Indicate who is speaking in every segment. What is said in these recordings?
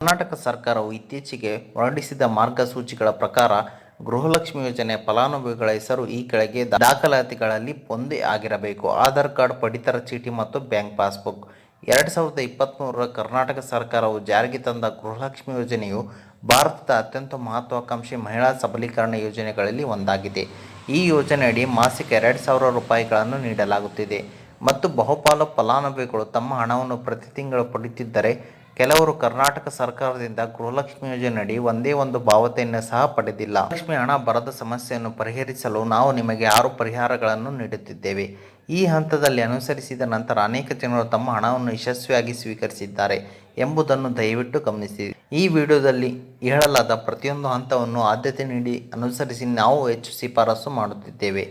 Speaker 1: ಕರ್ನಾಟಕ ಸರ್ಕಾರವು ಇತ್ತೀಚೆಗೆ ಹೊರಡಿಸಿದ ಮಾರ್ಗಸೂಚಿಗಳ ಪ್ರಕಾರ ಗೃಹಲಕ್ಷ್ಮಿ ಯೋಜನೆ ಫಲಾನುಭವಿಗಳ ಹೆಸರು ಈ ಕೆಳಗೆ ದಾಖಲಾತಿಗಳಲ್ಲಿ ಒಂದೇ ಆಗಿರಬೇಕು: ಆಧಾರ್ ಕಾರ್ಡ್, ಪಡಿತರ ಚೀಟಿ ಮತ್ತು ಬ್ಯಾಂಕ್ ಪಾಸ್ಬುಕ್. 2023ರ ಕರ್ನಾಟಕ ಸರ್ಕಾರವು ಜಾರಿಗೆ ತಂದ ಗೃಹಲಕ್ಷ್ಮಿ ಯೋಜನೆಯು ಭಾರತದ ಅತ್ಯಂತ ಮಹತ್ವಾಕಾಂಕ್ಷಿ ಮಹಿಳಾ ಸಬಲೀಕರಣ ಯೋಜನೆಗಳಲ್ಲಿ ಒಂದಾಗಿದೆ. ಈ ಯೋಜನೆಯಡಿ ಮಾಸಿಕ 2,000 ರೂಪಾಯಿಗಳನ್ನು ನೀಡಲಾಗುತ್ತಿದೆ ಮತ್ತು ಬಹುಪಾಲು ಫಲಾನುಭವಿಗಳು ತಮ್ಮ ಹಣವನ್ನು ಪ್ರತಿ ತಿಂಗಳು ಪಡೆಯುತ್ತಿದ್ದರೆ, ಕೆಲವರು ಕರ್ನಾಟಕ ಸರ್ಕಾರದಿಂದ ಗೃಹಲಕ್ಷ್ಮಿ ಯೋಜನೆಯಡಿ ಒಂದೇ ಒಂದು ಪಾವತಿಯನ್ನು ಸಹ ಪಡೆದಿಲ್ಲ. ಗೃಹಲಕ್ಷ್ಮಿ ಹಣ ಬರದ ಸಮಸ್ಯೆಯನ್ನು ಪರಿಹರಿಸಲು ನಾವು ನಿಮಗೆ 6 ಪರಿಹಾರಗಳನ್ನು ನೀಡುತ್ತಿದ್ದೇವೆ. ಈ ಹಂತದಲ್ಲಿ ಅನುಸರಿಸಿದ ನಂತರ ಅನೇಕ ಜನರು ತಮ್ಮ ಹಣವನ್ನು ಯಶಸ್ವಿಯಾಗಿ ಸ್ವೀಕರಿಸಿದ್ದಾರೆ ಎಂಬುದನ್ನು ದಯವಿಟ್ಟು ಗಮನಿಸಿ. ಈ ವಿಡಿಯೋದಲ್ಲಿ ಹೇಳಲಾದ ಪ್ರತಿಯೊಂದು ಹಂತವನ್ನು ಆದ್ಯತೆ ನೀಡಿ ಅನುಸರಿಸಿ ನಾವು ಹೆಚ್ಚು ಶಿಫಾರಸು ಮಾಡುತ್ತಿದ್ದೇವೆ.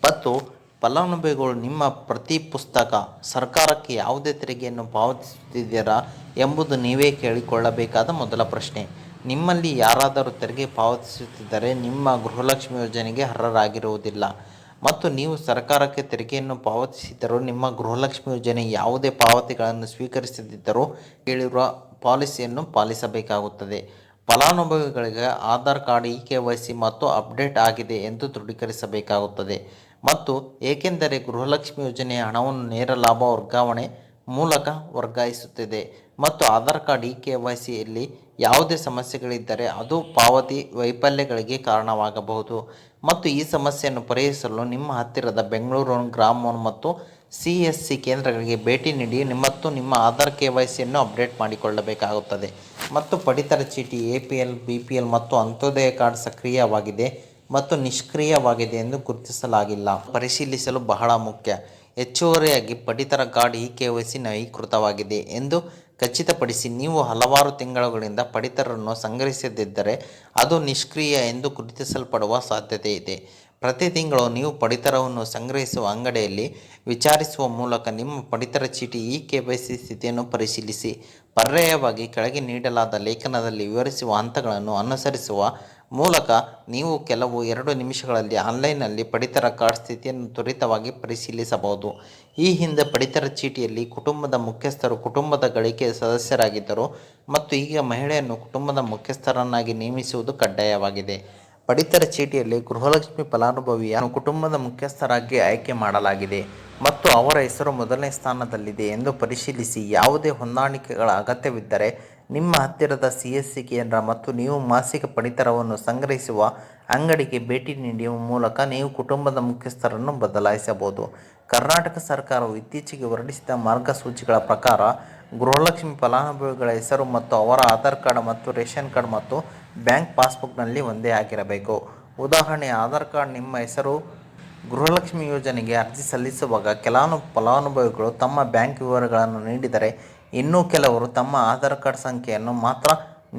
Speaker 1: ಮತ್ತು ಫಲಾನುಭವಿಗಳು ನಿಮ್ಮ ಪ್ರತಿ ಪುಸ್ತಕ ಸರ್ಕಾರಕ್ಕೆ ಯಾವುದೇ ತೆರಿಗೆಯನ್ನು ಪಾವತಿಸುತ್ತಿದ್ದೀರಾ ಎಂಬುದು ನೀವೇ ಕೇಳಿಕೊಳ್ಳಬೇಕಾದ ಮೊದಲ ಪ್ರಶ್ನೆ. ನಿಮ್ಮಲ್ಲಿ ಯಾರಾದರೂ ತೆರಿಗೆ ಪಾವತಿಸುತ್ತಿದ್ದರೆ ನಿಮ್ಮ ಗೃಹಲಕ್ಷ್ಮಿ ಯೋಜನೆಗೆ ಅರ್ಹರಾಗಿರುವುದಿಲ್ಲ. ಮತ್ತು ನೀವು ಸರ್ಕಾರಕ್ಕೆ ತೆರಿಗೆಯನ್ನು ಪಾವತಿಸಿದರೂ ನಿಮ್ಮ ಗೃಹಲಕ್ಷ್ಮಿ ಯೋಜನೆ ಯಾವುದೇ ಪಾವತಿಗಳನ್ನು ಸ್ವೀಕರಿಸದಿದ್ದರೂ ಹೇಳಿರುವ ಪಾಲಿಸಿಯನ್ನು ಪಾಲಿಸಬೇಕಾಗುತ್ತದೆ. ಫಲಾನುಭವಿಗಳಿಗೆ ಆಧಾರ್ ಕಾರ್ಡ್, KYC ಮತ್ತು ಅಪ್ಡೇಟ್ ಆಗಿದೆ ಎಂದು ದೃಢೀಕರಿಸಬೇಕಾಗುತ್ತದೆ. ಮತ್ತು ಏಕೆಂದರೆ ಗೃಹಲಕ್ಷ್ಮಿ ಯೋಜನೆಯ ಹಣವನ್ನು ನೇರ ಲಾಭ ವರ್ಗಾವಣೆ ಮೂಲಕ ವರ್ಗಾಯಿಸುತ್ತದೆ ಮತ್ತು ಆಧಾರ್ ಕಾರ್ಡ್, KYCಯಲ್ಲಿ ಯಾವುದೇ ಸಮಸ್ಯೆಗಳಿದ್ದರೆ ಅದು ಪಾವತಿ ವೈಫಲ್ಯಗಳಿಗೆ ಕಾರಣವಾಗಬಹುದು. ಮತ್ತು ಈ ಸಮಸ್ಯೆಯನ್ನು ಪರಿಹರಿಸಲು ನಿಮ್ಮ ಹತ್ತಿರದ ಬೆಂಗಳೂರು ಗ್ರಾಮ ಮತ್ತು CSC ಕೇಂದ್ರಗಳಿಗೆ ಭೇಟಿ ನೀಡಿ ಮತ್ತು ನಿಮ್ಮ ಆಧಾರ್ KYCಯನ್ನು ಅಪ್ಡೇಟ್ ಮಾಡಿಕೊಳ್ಳಬೇಕಾಗುತ್ತದೆ. ಮತ್ತು ಪಡಿತರ ಚೀಟಿ, APL, BPL ಮತ್ತು ಅಂತ್ಯೋದಯ ಕಾರ್ಡ್ ಸಕ್ರಿಯವಾಗಿದೆ ಮತ್ತು ನಿಷ್ಕ್ರಿಯವಾಗಿದೆ ಎಂದು ಗುರುತಿಸಲಾಗಿಲ್ಲ ಪರಿಶೀಲಿಸಲು ಬಹಳ ಮುಖ್ಯ. ಹೆಚ್ಚುವರಿಯಾಗಿ, ಪಡಿತರ ಕಾರ್ಡ್ KYC ನವೀಕೃತವಾಗಿದೆ ಎಂದು ಖಚಿತಪಡಿಸಿ. ನೀವು ಹಲವಾರು ತಿಂಗಳುಗಳಿಂದ ಪಡಿತರವನ್ನು ಸಂಗ್ರಹಿಸದಿದ್ದರೆ ಅದು ನಿಷ್ಕ್ರಿಯ ಎಂದು ಗುರುತಿಸಲ್ಪಡುವ ಸಾಧ್ಯತೆ ಇದೆ. ಪ್ರತಿ ತಿಂಗಳು ನೀವು ಪಡಿತರವನ್ನು ಸಂಗ್ರಹಿಸುವ ಅಂಗಡಿಯಲ್ಲಿ ವಿಚಾರಿಸುವ ಮೂಲಕ ನಿಮ್ಮ ಪಡಿತರ ಚೀಟಿ KYC ಸ್ಥಿತಿಯನ್ನು ಪರಿಶೀಲಿಸಿ. ಪರ್ಯಾಯವಾಗಿ, ಕೆಳಗೆ ನೀಡಲಾದ ಲೇಖನದಲ್ಲಿ ವಿವರಿಸುವ ಹಂತಗಳನ್ನು ಅನುಸರಿಸುವ ಮೂಲಕ ನೀವು ಕೆಲವು 2 ನಿಮಿಷಗಳಲ್ಲಿ ಆನ್ಲೈನ್ನಲ್ಲಿ ಪಡಿತರ ಕಾರ್ಡ್ ಸ್ಥಿತಿಯನ್ನು ತ್ವರಿತವಾಗಿ ಪರಿಶೀಲಿಸಬಹುದು. ಈ ಹಿಂದೆ ಪಡಿತರ ಚೀಟಿಯಲ್ಲಿ ಕುಟುಂಬದ ಮುಖ್ಯಸ್ಥರು ಕುಟುಂಬದ ಗಳಿಕೆಯ ಸದಸ್ಯರಾಗಿದ್ದರು ಮತ್ತು ಈಗ ಮಹಿಳೆಯನ್ನು ಕುಟುಂಬದ ಮುಖ್ಯಸ್ಥರನ್ನಾಗಿ ನೇಮಿಸುವುದು ಕಡ್ಡಾಯವಾಗಿದೆ. ಪಡಿತರ ಚೀಟಿಯಲ್ಲಿ ಗೃಹಲಕ್ಷ್ಮಿ ಫಲಾನುಭವಿಯನ್ನು ಕುಟುಂಬದ ಮುಖ್ಯಸ್ಥರಾಗಿ ಆಯ್ಕೆ ಮಾಡಲಾಗಿದೆ ಮತ್ತು ಅವರ ಹೆಸರು ಮೊದಲನೇ ಸ್ಥಾನದಲ್ಲಿದೆ ಎಂದು ಪರಿಶೀಲಿಸಿ. ಯಾವುದೇ ಹೊಂದಾಣಿಕೆಗಳ ಅಗತ್ಯವಿದ್ದರೆ ನಿಮ್ಮ ಹತ್ತಿರದ CSC ಕೇಂದ್ರ ಮತ್ತು ನೀವು ಮಾಸಿಕ ಪಡಿತರವನ್ನು ಸಂಗ್ರಹಿಸುವ ಅಂಗಡಿಗೆ ಭೇಟಿ ನೀಡುವ ಮೂಲಕ ನೀವು ಕುಟುಂಬದ ಮುಖ್ಯಸ್ಥರನ್ನು ಬದಲಾಯಿಸಬಹುದು. ಕರ್ನಾಟಕ ಸರ್ಕಾರವು ಇತ್ತೀಚೆಗೆ ಹೊರಡಿಸಿದ ಮಾರ್ಗಸೂಚಿಗಳ ಪ್ರಕಾರ ಗೃಹಲಕ್ಷ್ಮಿ ಫಲಾನುಭವಿಗಳ ಹೆಸರು ಮತ್ತು ಅವರ ಆಧಾರ್ ಕಾರ್ಡ್ ಮತ್ತು ರೇಷನ್ ಕಾರ್ಡ್ ಮತ್ತು ಬ್ಯಾಂಕ್ ಪಾಸ್ಬುಕ್ನಲ್ಲಿ ಒಂದೇ ಆಗಿರಬೇಕು. ಉದಾಹರಣೆ, ಆಧಾರ್ ಕಾರ್ಡ್ ನಿಮ್ಮ ಹೆಸರು. ಗೃಹಲಕ್ಷ್ಮಿ ಯೋಜನೆಗೆ ಅರ್ಜಿ ಸಲ್ಲಿಸುವಾಗ ಕೆಲವು ಫಲಾನುಭವಿಗಳು ತಮ್ಮ ಬ್ಯಾಂಕ್ ವಿವರಗಳನ್ನು ನೀಡಿದರೆ, ಇನ್ನೂ ಕೆಲವರು ತಮ್ಮ ಆಧಾರ್ ಕಾರ್ಡ್ ಸಂಖ್ಯೆಯನ್ನು ಮಾತ್ರ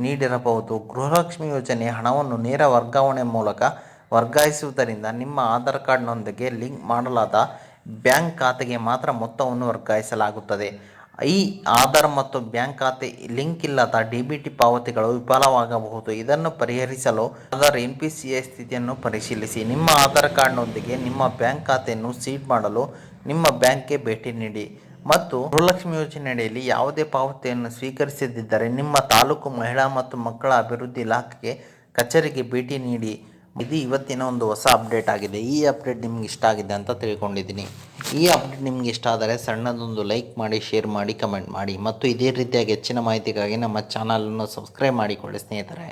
Speaker 1: ನೀಡಿರಬಹುದು. ಗೃಹಲಕ್ಷ್ಮಿ ಯೋಜನೆಯ ಹಣವನ್ನು ನೇರ ವರ್ಗಾವಣೆ ಮೂಲಕ ವರ್ಗಾಯಿಸುವುದರಿಂದ ನಿಮ್ಮ ಆಧಾರ್ ಕಾರ್ಡ್ನೊಂದಿಗೆ ಲಿಂಕ್ ಮಾಡಲಾದ ಬ್ಯಾಂಕ್ ಖಾತೆಗೆ ಮಾತ್ರ ಮೊತ್ತವನ್ನು ವರ್ಗಾಯಿಸಲಾಗುತ್ತದೆ. ಈ ಆಧಾರ್ ಮತ್ತು ಬ್ಯಾಂಕ್ ಖಾತೆ ಲಿಂಕ್ ಇಲ್ಲದ DBT ಪಾವತಿಗಳು ವಿಫಲವಾಗಬಹುದು. ಇದನ್ನು ಪರಿಹರಿಸಲು ಆಧಾರ್ NPCI ಸ್ಥಿತಿಯನ್ನು ಪರಿಶೀಲಿಸಿ. ನಿಮ್ಮ ಆಧಾರ್ ಕಾರ್ಡ್ನೊಂದಿಗೆ ನಿಮ್ಮ ಬ್ಯಾಂಕ್ ಖಾತೆಯನ್ನು ಸೀಡ್ ಮಾಡಲು ನಿಮ್ಮ ಬ್ಯಾಂಕ್ಗೆ ಭೇಟಿ ನೀಡಿ. ಮತ್ತು ಗೃಹಲಕ್ಷ್ಮಿ ಯೋಜನೆಯಡಿಯಲ್ಲಿ ಯಾವುದೇ ಪಾವತಿಯನ್ನು ಸ್ವೀಕರಿಸದಿದ್ದರೆ ನಿಮ್ಮ ತಾಲೂಕು ಮಹಿಳಾ ಮತ್ತು ಮಕ್ಕಳ ಅಭಿವೃದ್ಧಿ ಇಲಾಖೆ ಕಚೇರಿಗೆ ಭೇಟಿ ನೀಡಿ. ಇದು ಇವತ್ತಿನ ಒಂದು ಹೊಸ ಅಪ್ಡೇಟ್ ಆಗಿದೆ. ಈ ಅಪ್ಡೇಟ್ ನಿಮ್ಗೆ ಇಷ್ಟ ಆಗಿದೆ ಅಂತ ತಿಳ್ಕೊಂಡಿದ್ದೀನಿ. ಈ ಅಪ್ಡೇಟ್ ನಿಮ್ಗೆ ಇಷ್ಟ ಆದರೆ ಸಣ್ಣದೊಂದು ಲೈಕ್ ಮಾಡಿ, ಶೇರ್ ಮಾಡಿ, ಕಮೆಂಟ್ ಮಾಡಿ ಮತ್ತು ಇದೇ ರೀತಿಯಾಗಿ ಹೆಚ್ಚಿನ ಮಾಹಿತಿಗಾಗಿ ನಮ್ಮ ಚಾನಲನ್ನು ಸಬ್ಸ್ಕ್ರೈಬ್ ಮಾಡಿಕೊಳ್ಳಿ ಸ್ನೇಹಿತರೆ.